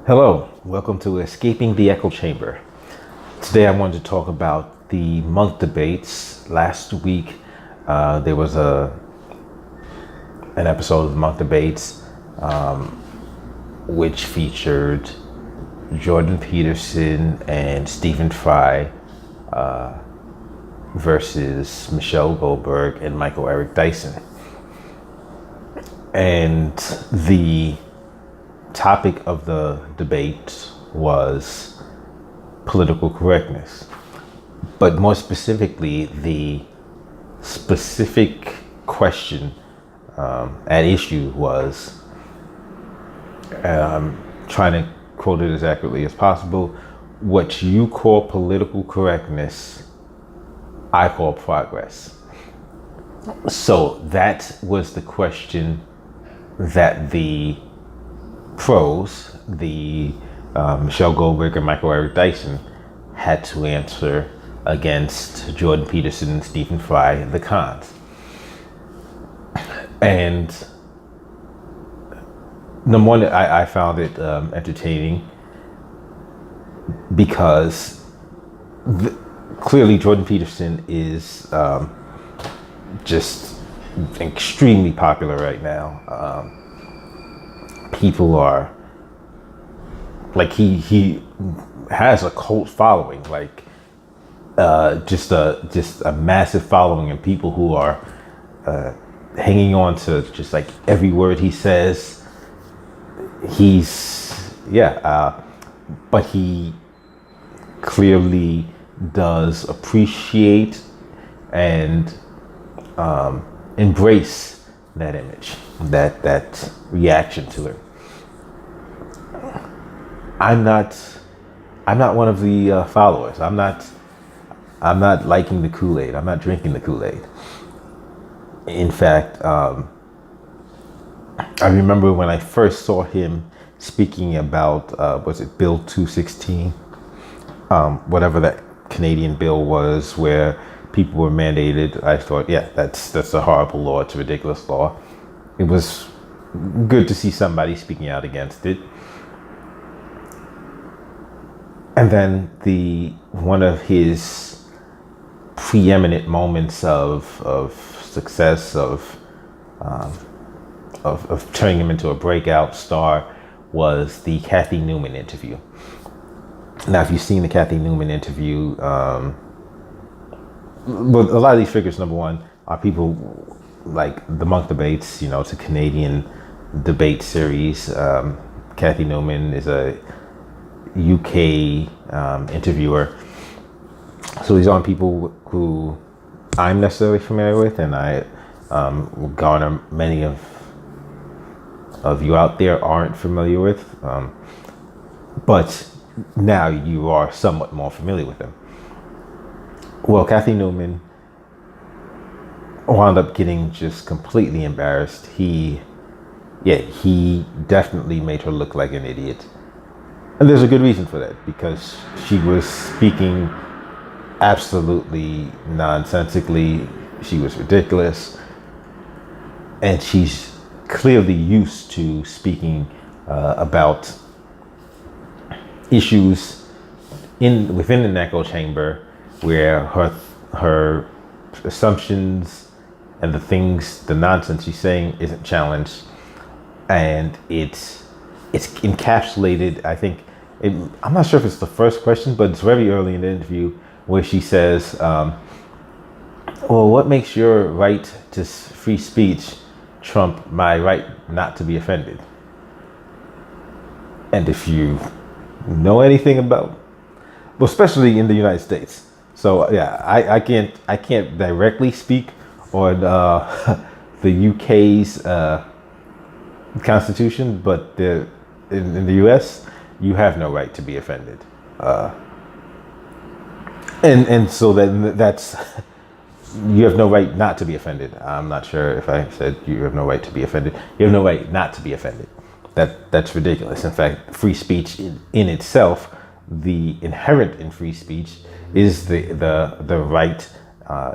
Hello, welcome to Escaping the Echo Chamber. Today I wanted to talk about the Munk debates. Last week there was an episode of the Munk debates which featured Jordan Peterson and Stephen Fry versus Michelle Goldberg and Michael Eric Dyson. And the topic of the debate was political correctness, but more specifically, the specific question at issue was, and I'm trying to quote it as accurately as possible, what you call political correctness, I call progress. So that was the question that the pros, the Michelle Goldberg and Michael Eric Dyson, had to answer against Jordan Peterson and Stephen Fry, the cons. And number one, I found it entertaining because clearly Jordan Peterson is just extremely popular right now. People are like he has a cult following, like just a massive following, and people who are hanging on to just like every word he says. But he clearly does appreciate and embrace that image, that reaction to it. I'm not one of the followers. I'm not liking the Kool-Aid. I'm not drinking the Kool-Aid. In fact, I remember when I first saw him speaking about was it Bill 216, whatever that Canadian bill was, where people were mandated. I thought, yeah, that's a horrible law. It's a ridiculous law. It was good to see somebody speaking out against it. And then one of his preeminent moments of success, of turning him into a breakout star, was the Cathy Newman interview. Now, if you've seen the Cathy Newman interview, well, a lot of these figures, number one, are people like the Munk debates. It's a Canadian debate series. Cathy Newman is a UK interviewer, so he's on people who I'm necessarily familiar with, and I will garner many of you out there aren't familiar with, but now you are somewhat more familiar with him. Well, Cathy Newman wound up getting just completely embarrassed. He definitely made her look like an idiot. And there's a good reason for that, because she was speaking absolutely nonsensically. She was ridiculous. And she's clearly used to speaking about issues within the echo chamber where her assumptions and the nonsense she's saying isn't challenged. And it's encapsulated, I think, I'm not sure if it's the first question, but it's very early in the interview where she says, well, what makes your right to free speech trump my right not to be offended? And if you know anything about, well, especially in the United States. So yeah, I can't directly speak on the UK's Constitution, but in the US, you have no right to be offended, and so that's you have no right not to be offended. I'm not sure if I said you have no right to be offended. You have no right not to be offended. That's ridiculous. In fact, free speech in itself, the inherent in free speech is the right,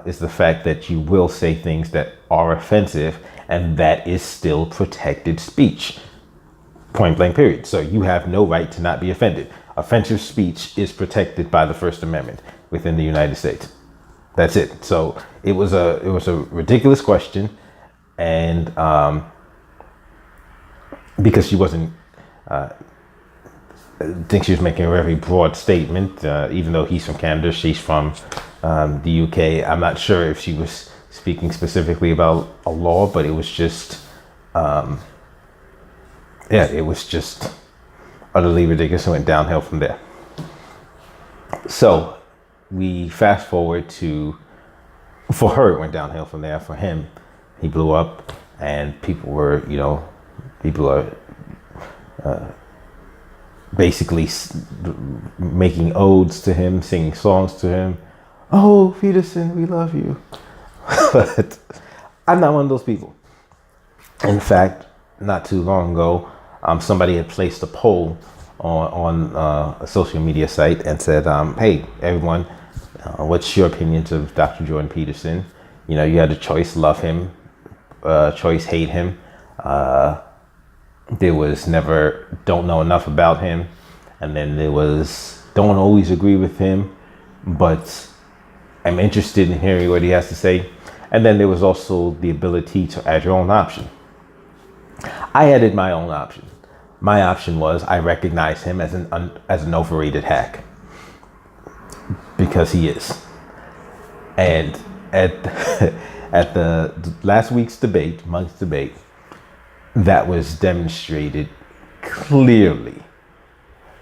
is the fact that you will say things that are offensive, and that is still protected speech. point blank period. So you have no right to not be offended. Offensive speech is protected by the First Amendment within the United States. That's it. So it was a ridiculous question, and because she wasn't, I think she was making a very broad statement. Even though he's from Canada, she's from the UK. I'm not sure if she was speaking specifically about a law, but it was just, it was just utterly ridiculous and went downhill from there. So we fast forward to, for her, it went downhill from there. For him, he blew up, and people are basically making odes to him, singing songs to him. Oh, Peterson, we love you. But I'm not one of those people. In fact, not too long ago, somebody had placed a poll on a social media site and said, hey, everyone, what's your opinions of Dr. Jordan Peterson? You know, you had a choice, love him, choice, hate him. There was never, don't know enough about him. And then there was, don't always agree with him, but I'm interested in hearing what he has to say. And then there was also the ability to add your own option. I added my own option. My option was, I recognize him as an overrated hack, because he is. And at the last week's debate, Monk's debate, that was demonstrated clearly,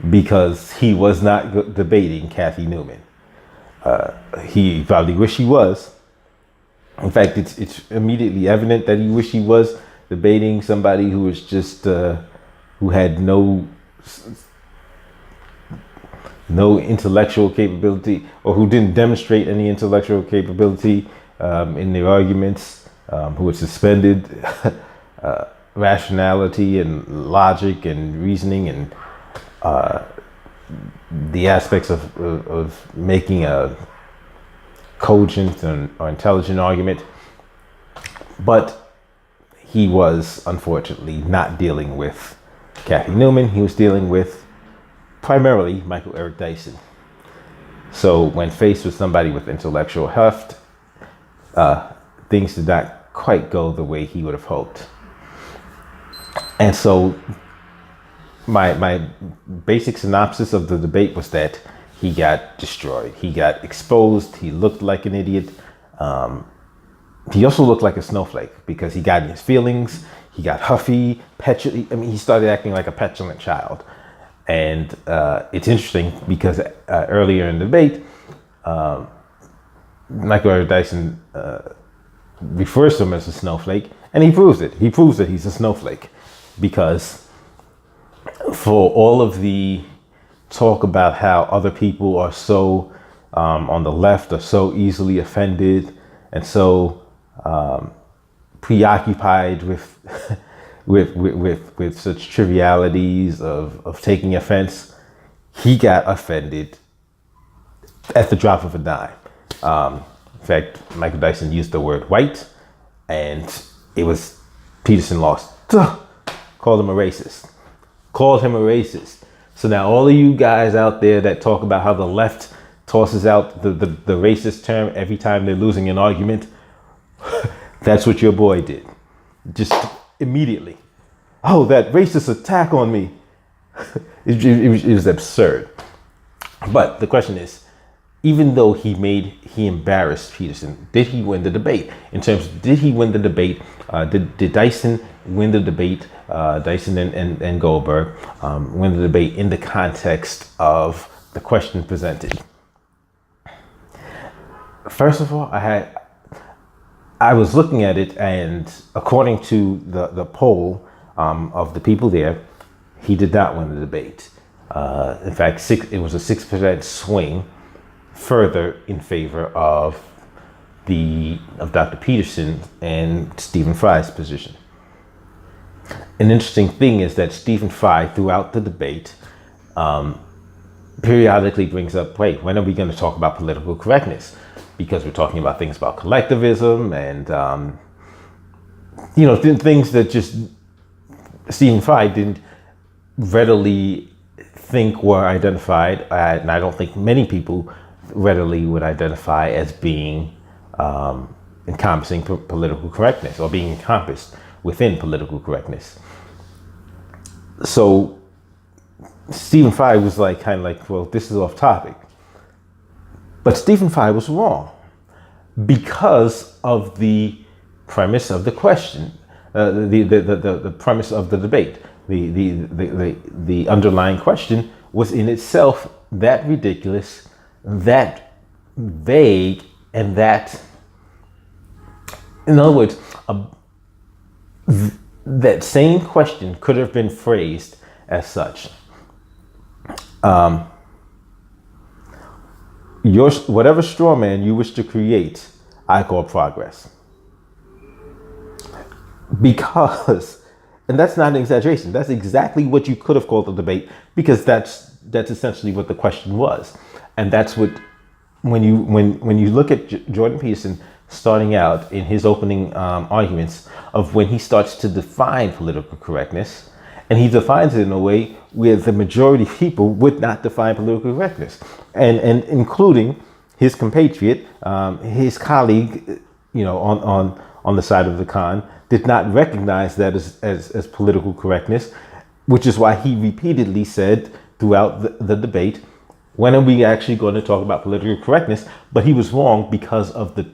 because he was not debating Cathy Newman. He probably wished he was. In fact, it's immediately evident that he wished he was debating somebody who was just who had no intellectual capability, or who didn't demonstrate any intellectual capability in their arguments, who was suspended rationality and logic and reasoning and the aspects of making a cogent or intelligent argument. But he was unfortunately not dealing with Cathy Newman. He was dealing with primarily Eric Dyson. So when faced with somebody with intellectual heft, things did not quite go the way he would have hoped. And so my basic synopsis of the debate was that he got destroyed. He got exposed. He looked like an idiot. He also looked like a snowflake, because he got in his feelings. He got huffy, petulant. I mean, he started acting like a petulant child. And it's interesting because earlier in the debate, Eric Dyson refers to him as a snowflake, and he proves it. He proves that he's a snowflake, because for all of the talk about how other people are so on the left are so easily offended and so preoccupied with with such trivialities of taking offense, he got offended at the drop of a dime. In fact, Michael Dyson used the word white, and it was Peterson lost. Called him a racist. Called him a racist. So now all of you guys out there that talk about how the left tosses out the racist term every time they're losing an argument, that's what your boy did. Just immediately. Oh, that racist attack on me. It was absurd. But the question is, even though he embarrassed Peterson, did he win the debate? In terms of, did he win the debate? Did Dyson win the debate? Dyson and Goldberg win the debate in the context of the question presented? First of all, I was looking at it, and according to the poll of the people there, he did not win the debate. In fact, it was a 6% swing further in favor of Dr. Peterson and Stephen Fry's position. An interesting thing is that Stephen Fry, throughout the debate, periodically brings up, wait, when are we going to talk about political correctness? Because we're talking about things about collectivism and, things that just Stephen Fry didn't readily think were identified, and I don't think many people readily would identify as being encompassing political correctness or being encompassed within political correctness. So Stephen Fry was kind of like, well, this is off topic. But Stephen Fry was wrong because of the premise of the question, the premise of the debate. The underlying question was in itself that ridiculous, that vague, and that, in other words, that same question could have been phrased as such. Whatever straw man you wish to create, I call progress. Because, and that's not an exaggeration, that's exactly what you could have called the debate, because that's essentially what the question was. And that's what, when you look at Jordan Peterson starting out in his opening arguments of when he starts to define political correctness, and he defines it in a way where the majority of people would not define political correctness, and including his compatriot, his colleague, on the side of the con, did not recognize that as political correctness, which is why he repeatedly said throughout the debate, when are we actually going to talk about political correctness? But he was wrong because of the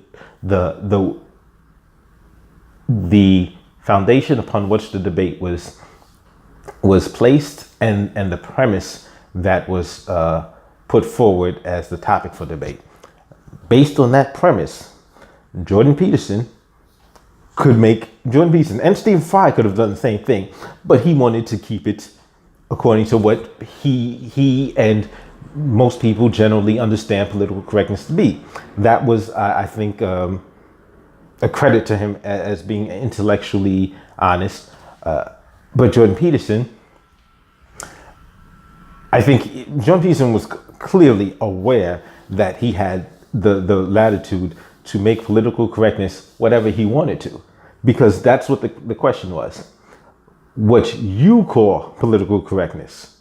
foundation upon which the debate was placed, and the premise that was put forward as the topic for debate. Based on that premise, Jordan Peterson and Stephen Fry could have done the same thing, but he wanted to keep it according to what he and most people generally understand political correctness to be. That was, I think, a credit to him as being intellectually honest. But Jordan Peterson, I think Jordan Peterson was clearly aware that he had the latitude to make political correctness whatever he wanted to, because that's what the question was. What you call political correctness.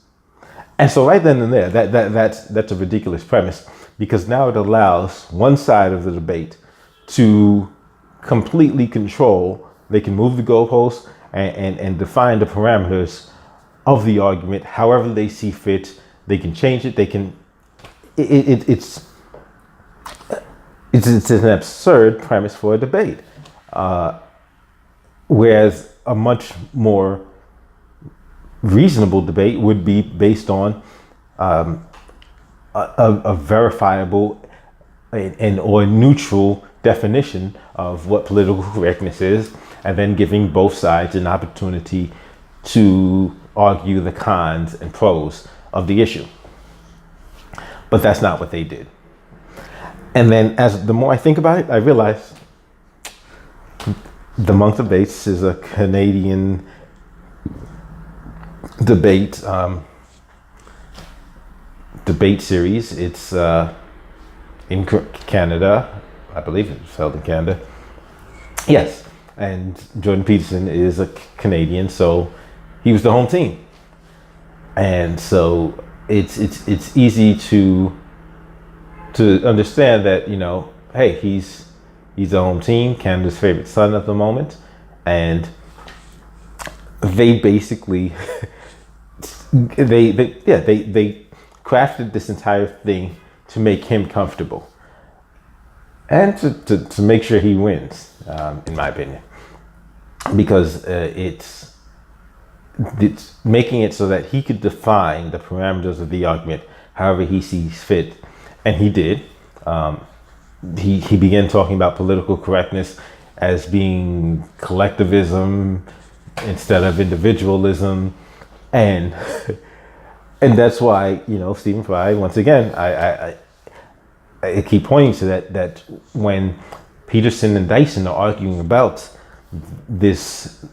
And so right then and there, that's a ridiculous premise, because now it allows one side of the debate to completely control. They can move the goalposts and define the parameters of the argument however they see fit. They can change it. They can. It's an absurd premise for a debate, whereas a much more reasonable debate would be based on a verifiable or neutral definition of what political correctness is, and then giving both sides an opportunity to argue the cons and pros of the issue. But that's not what they did. And then the more I think about it, I realize the Munk Debates is a Canadian debate series. It's in Canada. I believe it's held in Canada. Yes. And Jordan Peterson is a Canadian, so he was the home team. And so it's easy to understand that, hey, he's the home team, Canada's favorite son at the moment, and they basically they crafted this entire thing to make him comfortable and to make sure he wins, in my opinion, because it's making it so that he could define the parameters of the argument however he sees fit. And he did. He began talking about political correctness as being collectivism instead of individualism, and that's why Stephen Fry, once again, I keep pointing to that when Peterson and Dyson are arguing about this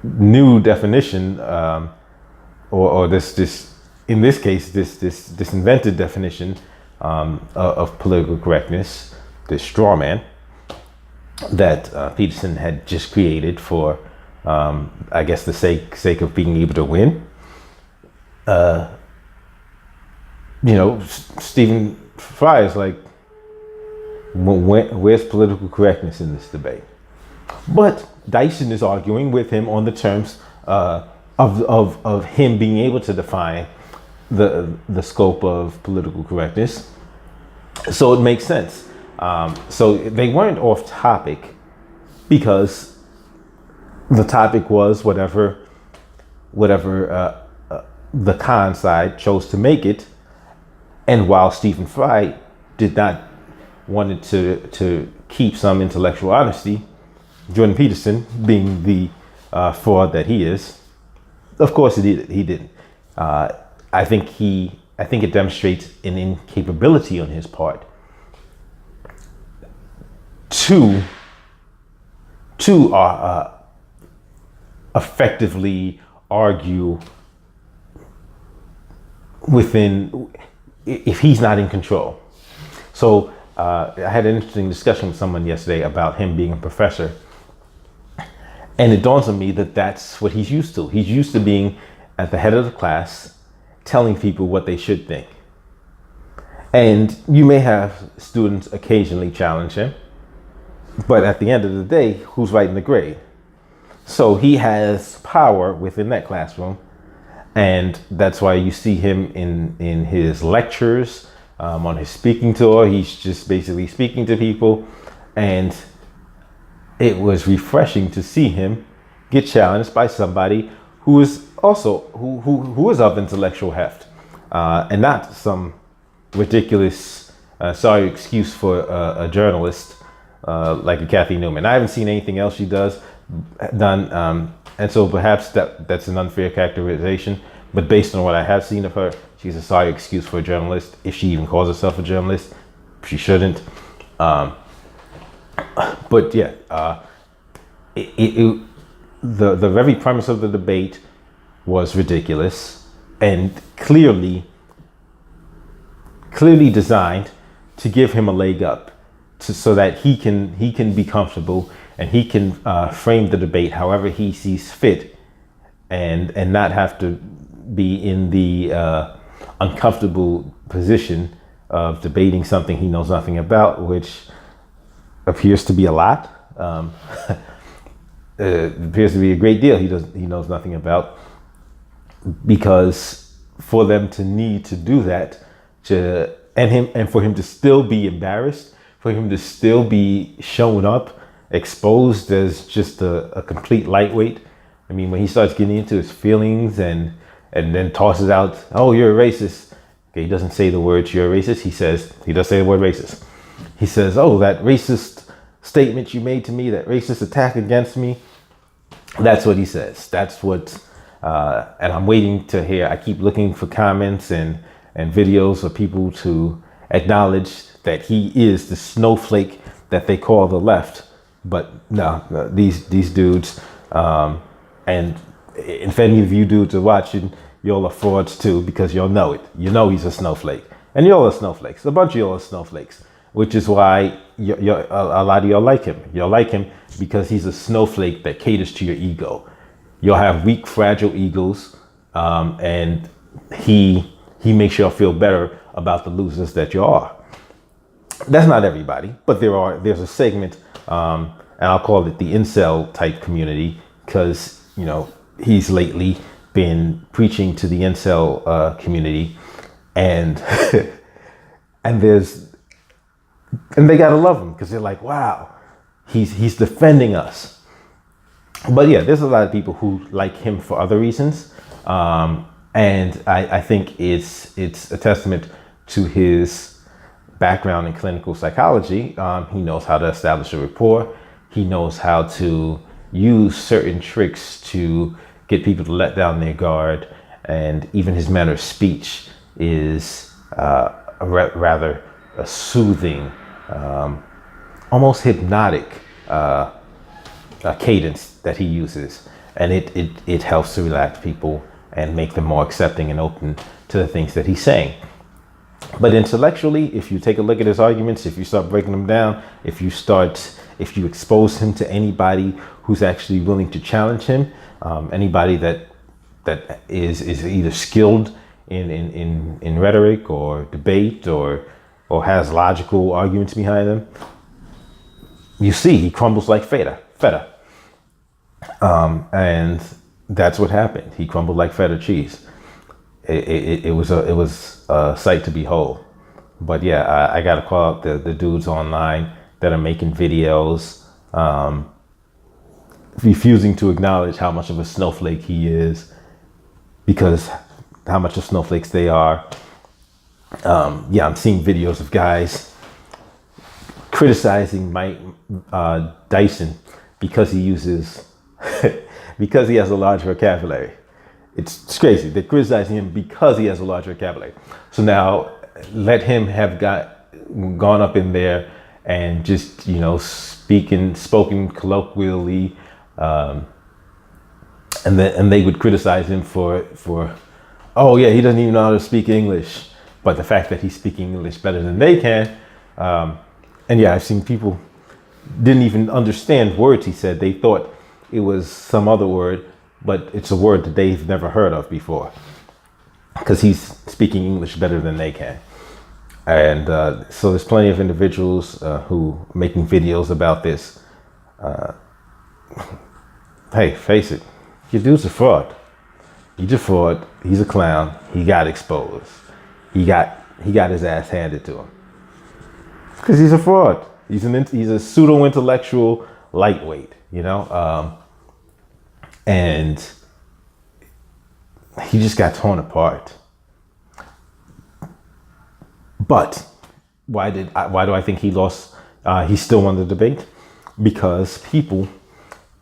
new definition, or this in this case, this invented definition of political correctness, this straw man that Peterson had just created for I guess the sake of being able to win. Stephen Fry is like, where's political correctness in this debate? But Dyson is arguing with him on the terms of him being able to define the scope of political correctness. So it makes sense. So they weren't off topic because the topic was whatever the con side chose to make it. And while Stephen Fry did not wanted to keep some intellectual honesty, Jordan Peterson, being the fraud that he is, of course he didn't. I think it demonstrates an incapability on his part to effectively argue within, if he's not in control. So I had an interesting discussion with someone yesterday about him being a professor. And it dawns on me that that's what he's used to. He's used to being at the head of the class, telling people what they should think. And you may have students occasionally challenge him, but at the end of the day, who's writing the grade? So he has power within that classroom. And that's why you see him in his lectures, on his speaking tour. He's just basically speaking to people. And it was refreshing to see him get challenged by somebody who is also who is of intellectual heft, and not some ridiculous sorry excuse for a journalist like a Cathy Newman. I haven't seen anything else she done, and so perhaps that's an unfair characterization. But based on what I have seen of her, she's a sorry excuse for a journalist. If she even calls herself a journalist, she shouldn't. But yeah, the very premise of the debate was ridiculous and clearly designed to give him a leg up, so that he can be comfortable and he can frame the debate however he sees fit, and not have to be in the uncomfortable position of debating something he knows nothing about, which appears to be a lot. It appears to be a great deal he knows nothing about, because for them to need to do that, and for him to still be embarrassed, for him to still be shown up, exposed as just a complete lightweight. I mean, when he starts getting into his feelings and then tosses out, "Oh, you're a racist." Okay, he doesn't say the words "you're a racist." He does say the word "racist." He says, "Oh, that racist statement you made to me, that racist attack against me." That's what he says. That's what, and I'm waiting to hear. I keep looking for comments and videos of people to acknowledge that he is the snowflake that they call the left. But no, these dudes, and if any of you dudes are watching, y'all are frauds too, because y'all know it. You know he's a snowflake, and y'all are snowflakes. A bunch of y'all are snowflakes, which is why a lot of y'all like him. Y'all like him because he's a snowflake that caters to your ego. You'll have weak, fragile egos, and he makes y'all feel better about the losers that you are. That's not everybody, but there's a segment, and I'll call it the incel type community, because he's lately been preaching to the incel community, and and they gotta love him because they're like, wow, he's defending us. But yeah, there's a lot of people who like him for other reasons, and I think it's a testament to his background in clinical psychology. He knows how to establish a rapport. He knows how to use certain tricks to get people to let down their guard, and even his manner of speech is rather a soothing, almost hypnotic cadence that he uses, and it helps to relax people and make them more accepting and open to the things that he's saying. But intellectually, if you take a look at his arguments, if you start breaking them down, if you start if you expose him to anybody who's actually willing to challenge him, anybody that is either skilled in rhetoric or debate or has logical arguments behind them, you see he crumbles like feta. And that's what happened. He crumbled like feta cheese. It was a sight to behold. But yeah, I got to call out the dudes online that are making videos, refusing to acknowledge how much of a snowflake he is, because how much of snowflakes they are. I'm seeing videos of guys criticizing Mike Dyson because he uses, because he has a large vocabulary. It's crazy. They're criticizing him because he has a large vocabulary. So now let him have gone up in there and just, spoken colloquially, and they would criticize him for, oh yeah, he doesn't even know how to speak English. But the fact that he's speaking English better than they can, and yeah, I've seen people didn't even understand words he said. They thought it was some other word, but it's a word that they've never heard of before, because he's speaking English better than they can. And so there's plenty of individuals who are making videos about this. Hey, face it, your dude's a fraud. He's a fraud. He's a clown. He got exposed. He got his ass handed to him because he's a fraud. He's a pseudo intellectual lightweight, and he just got torn apart. But why do I think he lost? He still won the debate because people,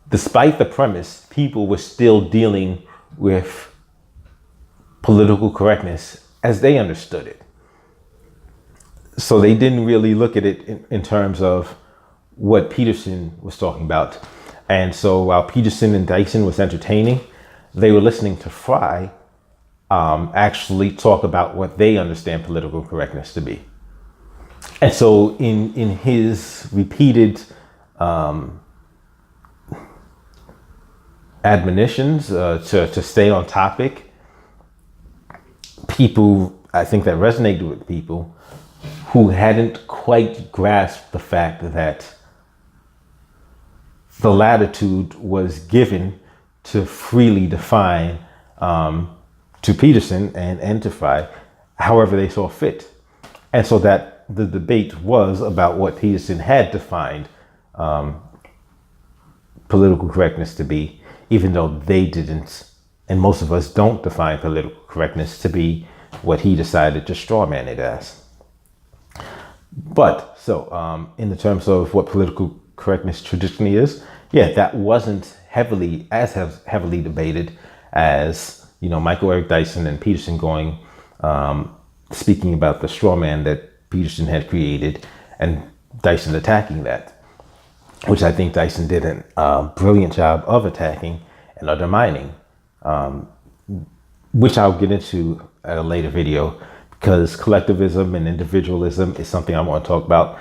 despite the premise, people were still dealing with political correctness as they understood it. So they didn't really look at it in terms of what Peterson was talking about. And so while Peterson and Dyson was entertaining, they were listening to Fry actually talk about what they understand political correctness to be. And so in his repeated admonitions to stay on topic, people, I think that resonated with people who hadn't quite grasped the fact that the latitude was given to freely define to Peterson and to Fry however they saw fit. And so that the debate was about what Peterson had defined political correctness to be, even though they didn't, and most of us don't define political correctness to be what he decided to strawman it as. But so in the terms of what political correctness traditionally is, yeah, that wasn't heavily debated as, Michael Eric Dyson and Peterson going, speaking about the straw man that Peterson had created and Dyson attacking that, which I think Dyson did a brilliant job of attacking and undermining, which I'll get into at a later video, because collectivism and individualism is something I want to talk about.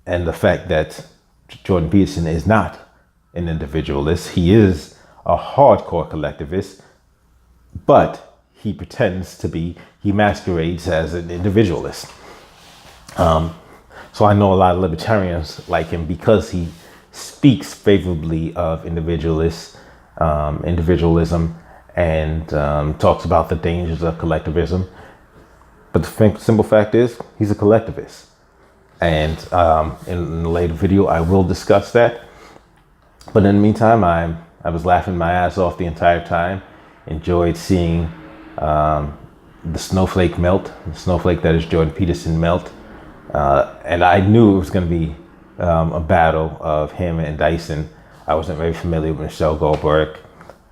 And the fact that Jordan Peterson is not an individualist. He is a hardcore collectivist, but he pretends to be, he masquerades as an individualist. So I know a lot of libertarians like him because he speaks favorably of individualism, and talks about the dangers of collectivism. But the simple fact is, he's a collectivist. And in a later video, I will discuss that. But in the meantime, I was laughing my ass off the entire time. Enjoyed seeing the snowflake melt, the snowflake that is Jordan Peterson melt. And I knew it was going to be a battle of him and Dyson. I wasn't very familiar with Michelle Goldberg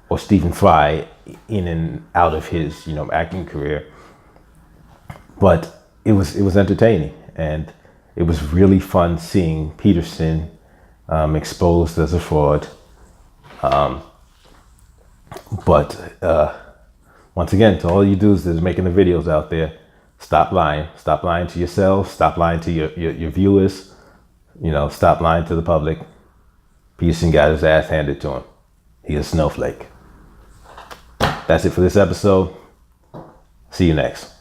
or Stephen Fry in and out of his, acting career. But it was entertaining, and it was really fun seeing Peterson exposed as a fraud. But once again, to all you dudes that's making the videos out there, stop lying. Stop lying to yourselves. Stop lying to your viewers. Stop lying to the public. Peterson got his ass handed to him. He's a snowflake. That's it for this episode. See you next.